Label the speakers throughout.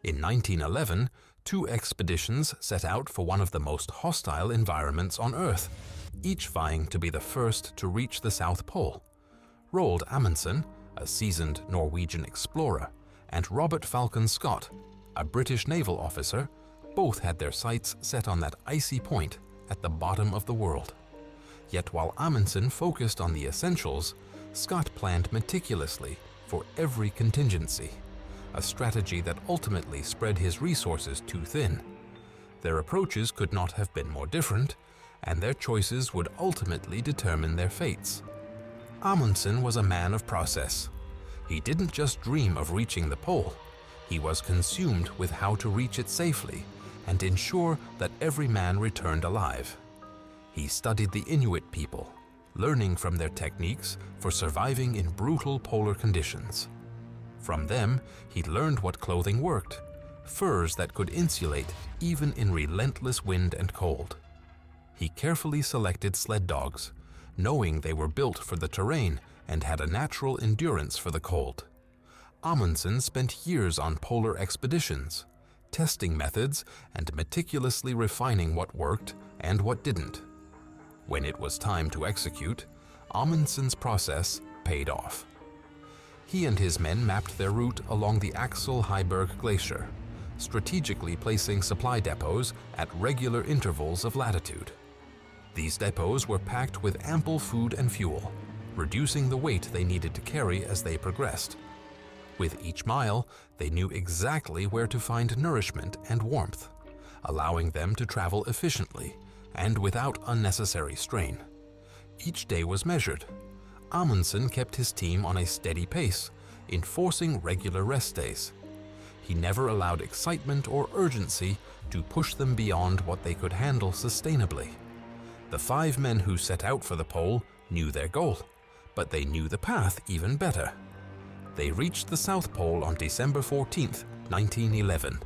Speaker 1: In 1911, two expeditions set out for one of the most hostile environments on Earth, each vying to be the first to reach the South Pole. Roald Admunsen, a seasoned Norwegian explorer, and Robert Falcon Scott, a British naval officer, both had their sights set on that icy point at the bottom of the world. Yet while Amundsen focused on the essentials, Scott planned meticulously for every contingency, a strategy that ultimately spread his resources too thin. Their approaches could not have been more different, and their choices would ultimately determine their fates. Amundsen was a man of process. He didn't just dream of reaching the pole, he was consumed with how to reach it safely and ensure that every man returned alive. He studied the Inuit people, learning from their techniques for surviving in brutal polar conditions. From them, he learned what clothing worked, furs that could insulate even in relentless wind and cold. He carefully selected sled dogs, knowing they were built for the terrain and had a natural endurance for the cold. Amundsen spent years on polar expeditions, testing methods and meticulously refining what worked and what didn't. When it was time to execute, Amundsen's process paid off. He and his men mapped their route along the Axel Heiberg Glacier, strategically placing supply depots at regular intervals of latitude. These depots were packed with ample food and fuel, reducing the weight they needed to carry as they progressed. With each mile, they knew exactly where to find nourishment and warmth, allowing them to travel efficiently and without unnecessary strain. Each day was measured. Amundsen kept his team on a steady pace, enforcing regular rest days. He never allowed excitement or urgency to push them beyond what they could handle sustainably. The 5 men who set out for the pole knew their goal, but they knew the path even better. They reached the South Pole on December 14, 1911,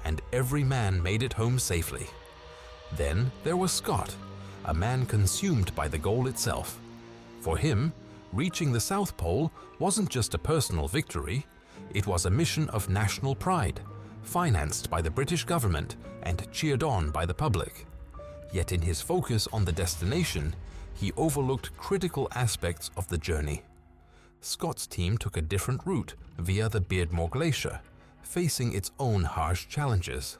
Speaker 1: and every man made it home safely. Then there was Scott, a man consumed by the goal itself. For him, reaching the South Pole wasn't just a personal victory, it was a mission of national pride, financed by the British government and cheered on by the public. Yet in his focus on the destination, he overlooked critical aspects of the journey. Scott's team took a different route via the Beardmore Glacier, facing its own harsh challenges.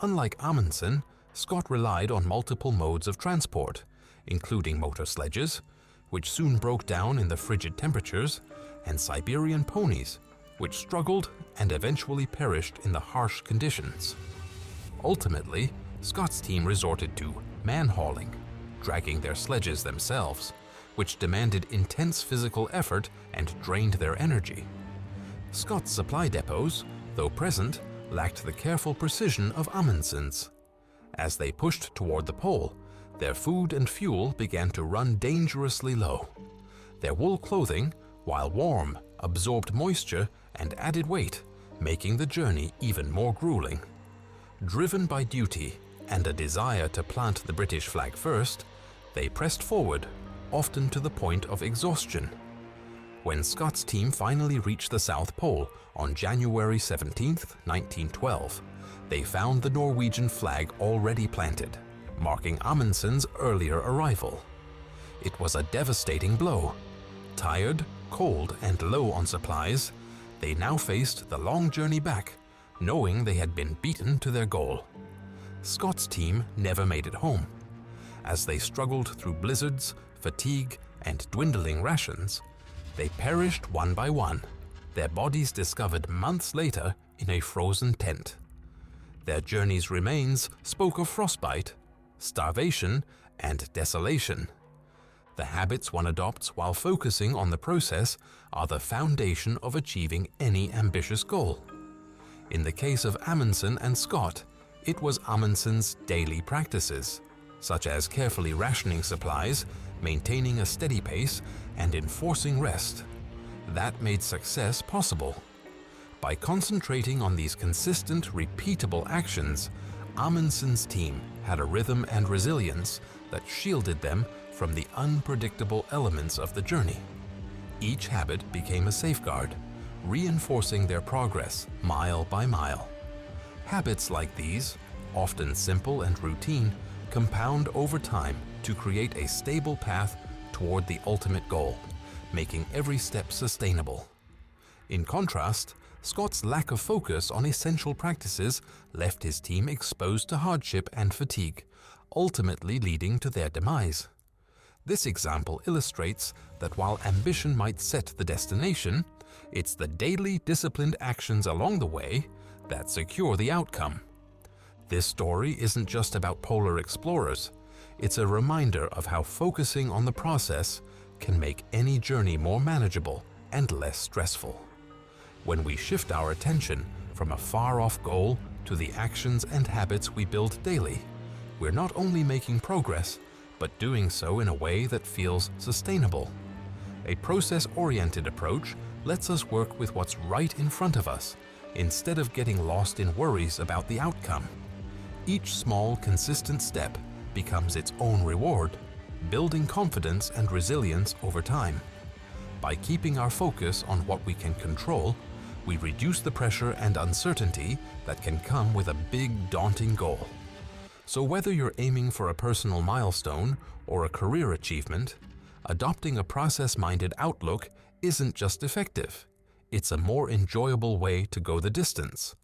Speaker 1: Unlike Amundsen, Scott relied on multiple modes of transport, including motor sledges, which soon broke down in the frigid temperatures, and Siberian ponies, which struggled and eventually perished in the harsh conditions. Ultimately, Scott's team resorted to man-hauling, dragging their sledges themselves, which demanded intense physical effort and drained their energy. Scott's supply depots, though present, lacked the careful precision of Amundsen's. As they pushed toward the pole, their food and fuel began to run dangerously low. Their wool clothing, while warm, absorbed moisture and added weight, making the journey even more grueling. Driven by duty and a desire to plant the British flag first, they pressed forward, often to the point of exhaustion. When Scott's team finally reached the South Pole on January 17, 1912, they found the Norwegian flag already planted, marking Amundsen's earlier arrival. It was a devastating blow. Tired, cold, and low on supplies, they now faced the long journey back, knowing they had been beaten to their goal. Scott's team never made it home. As they struggled through blizzards, fatigue, and dwindling rations, they perished one by one, their bodies discovered months later in a frozen tent. Their journey's remains spoke of frostbite, starvation, and desolation. The habits one adopts while focusing on the process are the foundation of achieving any ambitious goal. In the case of Amundsen and Scott, it was Amundsen's daily practices, such as carefully rationing supplies, maintaining a steady pace, and enforcing rest, that made success possible. By concentrating on these consistent, repeatable actions, Amundsen's team had a rhythm and resilience that shielded them from the unpredictable elements of the journey. Each habit became a safeguard, reinforcing their progress mile by mile. Habits like these, often simple and routine, compound over time to create a stable path toward the ultimate goal, making every step sustainable. In contrast, Scott's lack of focus on essential practices left his team exposed to hardship and fatigue, ultimately leading to their demise. This example illustrates that while ambition might set the destination, it's the daily disciplined actions along the way that secure the outcome. This story isn't just about polar explorers. It's a reminder of how focusing on the process can make any journey more manageable and less stressful. When we shift our attention from a far-off goal to the actions and habits we build daily, we're not only making progress, but doing so in a way that feels sustainable. A process-oriented approach lets us work with what's right in front of us, instead of getting lost in worries about the outcome. Each small, consistent step becomes its own reward, building confidence and resilience over time. By keeping our focus on what we can control, we reduce the pressure and uncertainty that can come with a big, daunting goal. So whether you're aiming for a personal milestone or a career achievement, adopting a process-minded outlook isn't just effective, it's a more enjoyable way to go the distance,